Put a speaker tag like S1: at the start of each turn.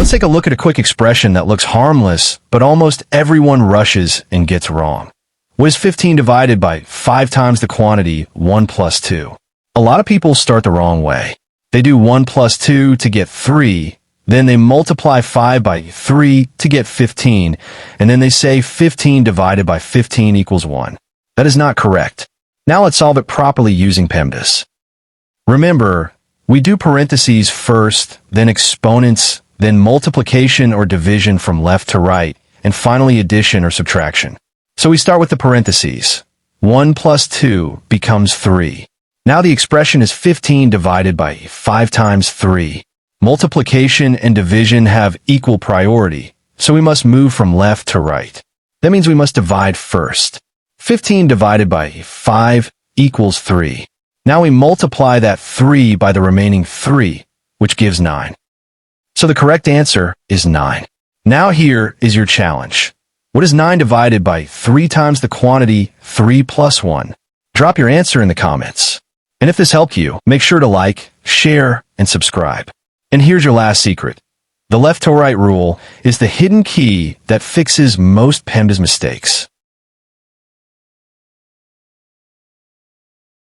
S1: Let's take a look at a quick expression that looks harmless, but almost everyone rushes and gets wrong. What is 15 divided by 5 times the quantity 1 plus 2? A lot of people start the wrong way. They do 1 plus 2 to get 3, then they multiply 5 by 3 to get 15, and then they say 15 divided by 15 equals 1. That is not correct. Now let's solve it properly using PEMDAS. Remember, we do parentheses first, then exponents, then multiplication or division from left to right, and finally addition or subtraction. So we start with the parentheses. 1 plus 2 becomes 3. Now the expression is 15 divided by 5 times 3. Multiplication and division have equal priority, so we must move from left to right. That means we must divide first. 15 divided by 5 equals 3. Now we multiply that 3 by the remaining 3, which gives 9. So the correct answer is 9. Now here is your challenge. What is 9 divided by 3 times the quantity 3 plus 1? Drop your answer in the comments. And if this helped you, make sure to like, share, and subscribe. And here's your last secret. The left to right rule is the hidden key that fixes most PEMDAS mistakes.